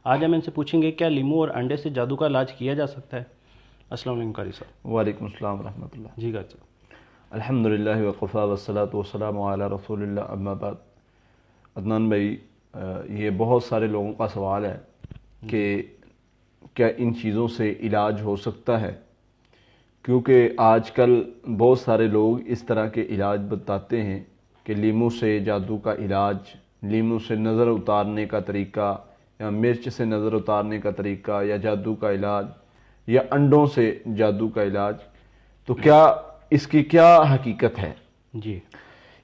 آج ہم ان سے پوچھیں گے کیا لیمو اور انڈے سے جادو کا علاج کیا جا سکتا ہے؟ السلام علیکم قاری صاحب۔ وعلیکم السلام ورحمۃ اللہ۔ جی قاری صاحب۔ الحمدللہ وقفا والصلاۃ والسلام علی رسول اللہ، اما بعد۔ عدنان بھائی، یہ بہت سارے لوگوں کا سوال ہے کہ کیا ان چیزوں سے علاج ہو سکتا ہے، کیونکہ آج کل بہت سارے لوگ اس طرح کے علاج بتاتے ہیں کہ لیمو سے جادو کا علاج، لیمو سے نظر اتارنے کا طریقہ، یا مرچ سے نظر اتارنے کا طریقہ، یا جادو کا علاج، یا انڈوں سے جادو کا علاج۔ تو کیا اس کی کیا حقیقت ہے؟ جی،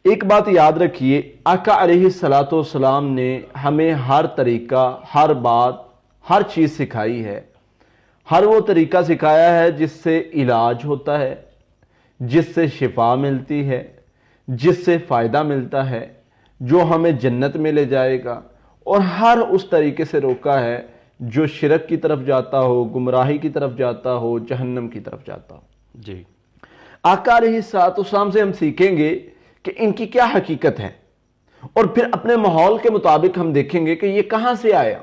ایک بات یاد رکھیے، آقا علیہ الصلوۃ والسلام نے ہمیں ہر طریقہ، ہر بات، ہر چیز سکھائی ہے۔ ہر وہ طریقہ سکھایا ہے جس سے علاج ہوتا ہے، جس سے شفا ملتی ہے، جس سے فائدہ ملتا ہے، جو ہمیں جنت میں لے جائے گا، اور ہر اس طریقے سے روکا ہے جو شرک کی طرف جاتا ہو، گمراہی کی طرف جاتا ہو، جہنم کی طرف جاتا ہو۔ جی، آقا علیہ الصلوۃ والسلام سے ہم سیکھیں گے کہ ان کی کیا حقیقت ہے، اور پھر اپنے ماحول کے مطابق ہم دیکھیں گے کہ یہ کہاں سے آیا۔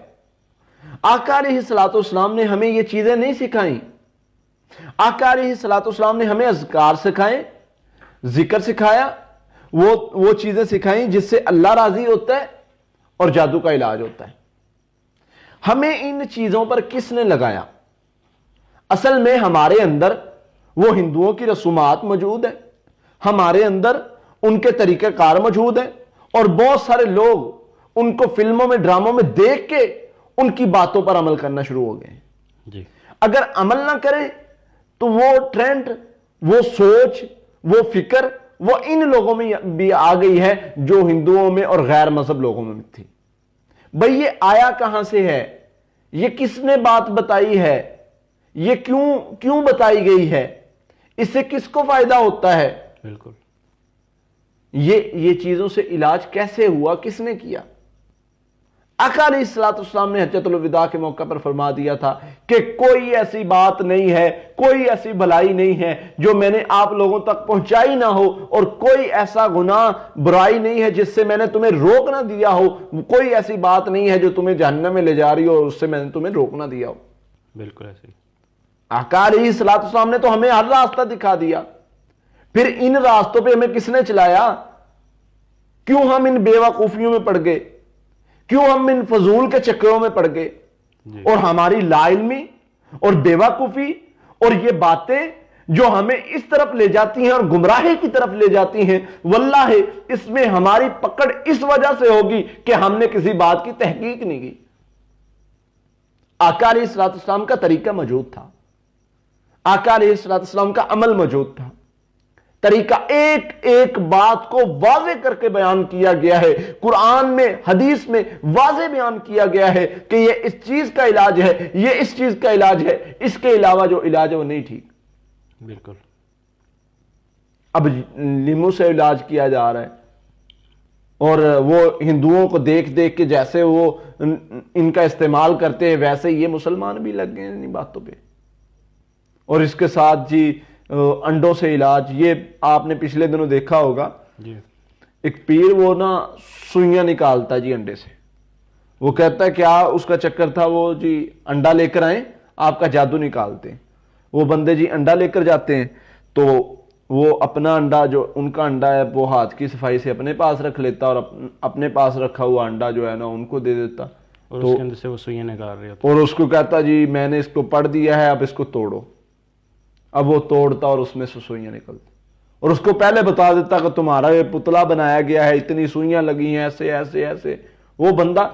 آقا علیہ الصلوۃ والسلام نے ہمیں یہ چیزیں نہیں سکھائیں۔ آقا علیہ الصلوۃ والسلام نے ہمیں اذکار سکھائے، ذکر سکھایا، وہ چیزیں سکھائیں جس سے اللہ راضی ہوتا ہے اور جادو کا علاج ہوتا ہے۔ ہمیں ان چیزوں پر کس نے لگایا؟ اصل میں ہمارے اندر وہ ہندوؤں کی رسومات موجود ہیں، ہمارے اندر ان کے طریقہ کار موجود ہیں، اور بہت سارے لوگ ان کو فلموں میں، ڈراموں میں دیکھ کے ان کی باتوں پر عمل کرنا شروع ہو گئے ہیں۔ جی، اگر عمل نہ کریں تو وہ ٹرینڈ، وہ سوچ، وہ فکر، وہ ان لوگوں میں بھی آ گئی ہے جو ہندوؤں میں اور غیر مذہب لوگوں میں تھی۔ بھئی یہ آیا کہاں سے ہے؟ یہ کس نے بات بتائی ہے؟ یہ کیوں بتائی گئی ہے؟ اس سے کس کو فائدہ ہوتا ہے؟ بالکل۔ یہ چیزوں سے علاج کیسے ہوا؟ کس نے کیا؟ آقا علیہ الصلوۃ والسلام نے حجۃ الوداع کے موقع پر فرما دیا تھا کہ کوئی ایسی بات نہیں ہے، کوئی ایسی بھلائی نہیں ہے جو میں نے آپ لوگوں تک پہنچائی نہ ہو، اور کوئی ایسا گناہ، برائی نہیں ہے جس سے میں نے تمہیں روک نہ دیا ہو، کوئی ایسی بات نہیں ہے جو تمہیں جہنم میں لے جا رہی ہو اور اس سے میں نے تمہیں روک نہ دیا ہو۔ بالکل ایسے ہی۔ آقا علیہ الصلوۃ والسلام نے تو ہمیں ہر راستہ دکھا دیا، پھر ان راستوں پہ ہمیں کس نے چلایا؟ کیوں ہم ان بے وقوفیوں میں پڑ گئے؟ کیوں ہم ان فضول کے چکروں میں پڑ گئے؟ اور ہماری لا علمی اور بے وقوفی اور یہ باتیں جو ہمیں اس طرف لے جاتی ہیں اور گمراہی کی طرف لے جاتی ہیں، واللہ اس میں ہماری پکڑ اس وجہ سے ہوگی کہ ہم نے کسی بات کی تحقیق نہیں کی۔ آقا علیہ الصلوۃ والسلام کا طریقہ موجود تھا، آقا علیہ الصلوۃ والسلام کا عمل موجود تھا، طریقہ ایک ایک بات کو واضح کر کے بیان کیا گیا ہے، قرآن میں، حدیث میں واضح بیان کیا گیا ہے کہ یہ اس چیز کا علاج ہے، یہ اس چیز کا علاج ہے، اس کے علاوہ جو علاج ہے وہ نہیں ٹھیک۔ بالکل۔ اب لیمو سے علاج کیا جا رہا ہے، اور وہ ہندوؤں کو دیکھ دیکھ کے جیسے وہ ان کا استعمال کرتے ہیں ویسے یہ مسلمان بھی لگ گئے ان باتوں پہ۔ اور اس کے ساتھ جی انڈوں سے علاج، یہ آپ نے پچھلے دنوں دیکھا ہوگا، جی، ایک پیر وہ نا سوئیاں نکالتا جی انڈے سے، وہ کہتا ہے کیا اس کا چکر تھا، وہ جی انڈا لے کر آئیں آپ کا جادو نکالتے ہیں۔ وہ بندے جی انڈا لے کر جاتے ہیں تو وہ اپنا انڈا، جو ان کا انڈا ہے، وہ ہاتھ کی صفائی سے اپنے پاس رکھ لیتا، اور اپنے پاس رکھا ہوا انڈا جو ہے نا ان کو دے دیتا، اور اس کے اندر سے وہ سوئیاں نکال رہے ہوتے، اور اس کو کہتا جی میں نے اس کو پڑھ دیا ہے، اب اس کو توڑو۔ اب وہ توڑتا اور اس میں سے سوئیاں نکلتی، اور اس کو پہلے بتا دیتا کہ تمہارا یہ پتلا بنایا گیا ہے، اتنی سوئیاں لگی ہیں، ایسے ایسے ایسے۔ وہ بندہ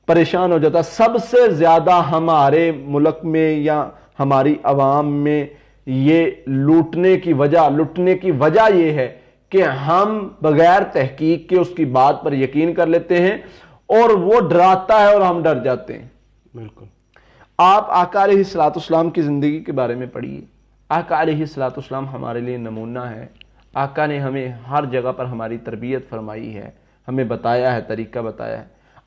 پریشان ہو جاتا۔ سب سے زیادہ ہمارے ملک میں یا ہماری عوام میں یہ لوٹنے کی وجہ یہ ہے کہ ہم بغیر تحقیق کے اس کی بات پر یقین کر لیتے ہیں، اور وہ ڈراتا ہے اور ہم ڈر جاتے ہیں۔ بالکل۔ آپ آقا علیہ الصلوۃ والسلام کی زندگی کے بارے میں پڑھیے۔ آقا علیہ الصلوۃ والسلام ہمارے لیے نمونہ ہے۔ آقا نے ہمیں ہر جگہ پر ہماری تربیت فرمائی ہے، ہمیں بتایا ہے، طریقہ بتایا ہے۔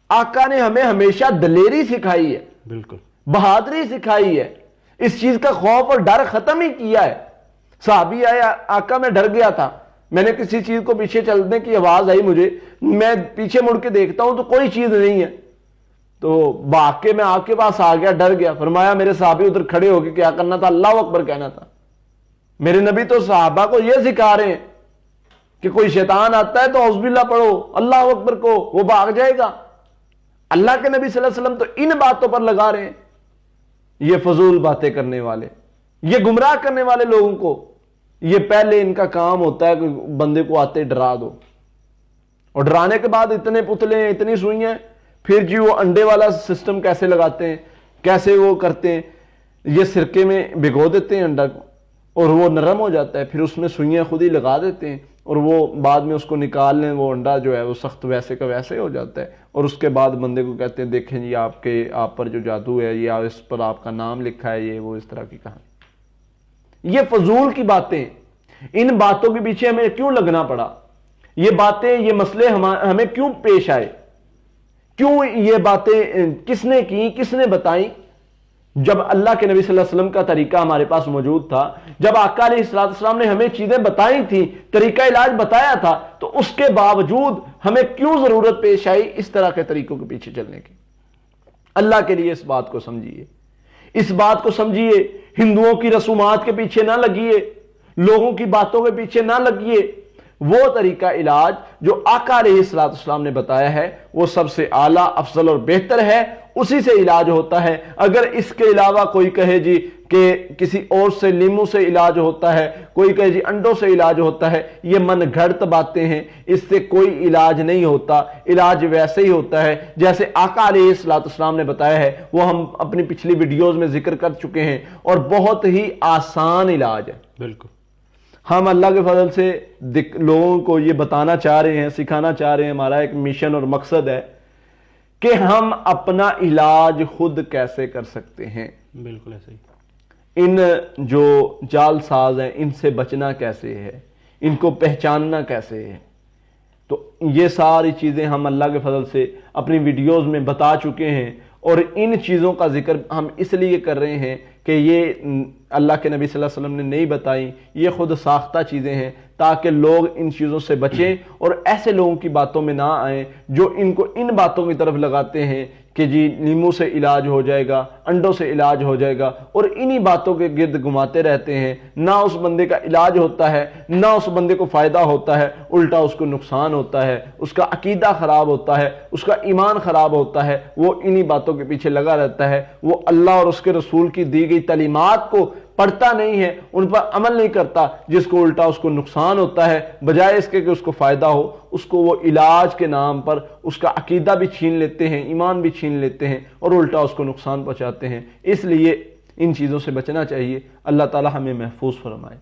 آقا نے ہمیں ہمیشہ دلیری سکھائی ہے، بالکل، بہادری سکھائی ہے، اس چیز کا خوف اور ڈر ختم ہی کیا ہے۔ صحابی آیا، آقا میں ڈر گیا تھا، میں نے کسی چیز کو پیچھے چلنے کی آواز آئی، مجھے میں پیچھے مڑ کے دیکھتا ہوں تو کوئی چیز نہیں ہے، تو بھاگ کے میں آپ کے پاس آ گیا, ڈر گیا. فرمایا میرے صحابی ادھر کھڑے ہو کے کیا کرنا تھا؟ اللہ اکبر کہنا تھا. میرے نبی تو صحابہ کو یہ سکھا رہے ہیں کہ کوئی شیطان آتا ہے تو اعوذ باللہ پڑھو, اللہ اکبر کو, وہ بھاگ جائے گا. اللہ کے نبی صلی اللہ علیہ وسلم تو ان باتوں پر لگا رہے ہیں. یہ فضول باتیں کرنے والے, یہ گمراہ کرنے والے لوگوں کو, یہ پہلے ان کا کام ہوتا ہے کہ بندے کو آتے ڈرا دو, اور ڈرانے کے بعد اتنے پتلے ہیں, اتنی سوئیاں, پھر جی وہ انڈے والا سسٹم کیسے لگاتے ہیں, کیسے وہ کرتے ہیں, یہ سرکے میں بھگو دیتے ہیں انڈا کو اور وہ نرم ہو جاتا ہے, پھر اس میں سوئیاں خود ہی لگا دیتے ہیں اور وہ بعد میں اس کو نکال لیں, وہ انڈا جو ہے وہ سخت ویسے کا ویسے ہو جاتا ہے, اور اس کے بعد بندے کو کہتے ہیں دیکھیں جی آپ پر جو جادو ہے, یا اس پر آپ کا نام لکھا ہے, یہ وہ اس طرح کی کہانی. یہ فضول کی باتیں, ان باتوں کے پیچھے ہمیں کیوں لگنا پڑا؟ یہ باتیں, یہ مسئلے ہمیں کیوں پیش آئے؟ کیوں یہ باتیں کس نے کی, کس نے بتائیں؟ جب اللہ کے نبی صلی اللہ علیہ وسلم کا طریقہ ہمارے پاس موجود تھا, جب آقا علیہ السلام نے ہمیں چیزیں بتائی تھی, طریقہ علاج بتایا تھا, تو اس کے باوجود ہمیں کیوں ضرورت پیش آئی اس طرح کے طریقوں کے پیچھے چلنے کی؟ اللہ کے لیے اس بات کو سمجھیے, اس بات کو سمجھیے. ہندوؤں کی رسومات کے پیچھے نہ لگیے, لوگوں کی باتوں کے پیچھے نہ لگیے. وہ طریقہ علاج جو آقا علیہ السلام نے بتایا ہے وہ سب سے اعلیٰ, افضل اور بہتر ہے, اسی سے علاج ہوتا ہے. اگر اس کے علاوہ کوئی کہے جی کہ کسی اور سے, لیمو سے علاج ہوتا ہے, کوئی کہے جی انڈوں سے علاج ہوتا ہے, یہ من گھڑت باتیں ہیں, اس سے کوئی علاج نہیں ہوتا. علاج ویسے ہی ہوتا ہے جیسے آقا علیہ السلام نے بتایا ہے, وہ ہم اپنی پچھلی ویڈیوز میں ذکر کر چکے ہیں, اور بہت ہی آسان علاج ہے. بالکل. ہم اللہ کے فضل سے لوگوں کو یہ بتانا چاہ رہے ہیں, سکھانا چاہ رہے ہیں, ہمارا ایک مشن اور مقصد ہے کہ ہم اپنا علاج خود کیسے کر سکتے ہیں. بالکل ایسے ہی. ان جو جال ساز ہیں ان سے بچنا کیسے ہے, ان کو پہچاننا کیسے ہے. تو یہ ساری چیزیں ہم اللہ کے فضل سے اپنی ویڈیوز میں بتا چکے ہیں, اور ان چیزوں کا ذکر ہم اس لیے کر رہے ہیں کہ یہ اللہ کے نبی صلی اللہ علیہ وسلم نے نہیں بتائیں, یہ خود ساختہ چیزیں ہیں, تاکہ لوگ ان چیزوں سے بچیں اور ایسے لوگوں کی باتوں میں نہ آئیں جو ان کو ان باتوں کی طرف لگاتے ہیں کہ جی لیمو سے علاج ہو جائے گا, انڈوں سے علاج ہو جائے گا, اور انہی باتوں کے گرد گھماتے رہتے ہیں. نہ اس بندے کا علاج ہوتا ہے, نہ اس بندے کو فائدہ ہوتا ہے, الٹا اس کو نقصان ہوتا ہے, اس کا عقیدہ خراب ہوتا ہے, اس کا ایمان خراب ہوتا ہے. وہ انہی باتوں کے پیچھے لگا رہتا ہے, وہ اللہ اور اس کے رسول کی دی گئی تعلیمات کو پڑھتا نہیں ہے, ان پر عمل نہیں کرتا, جس کو الٹا اس کو نقصان ہوتا ہے. بجائے اس کے کہ اس کو فائدہ ہو, اس کو وہ علاج کے نام پر اس کا عقیدہ بھی چھین لیتے ہیں, ایمان بھی چھین لیتے ہیں, اور الٹا اس کو نقصان پہنچاتے ہیں. اس لیے ان چیزوں سے بچنا چاہیے. اللہ تعالی ہمیں محفوظ فرمائے.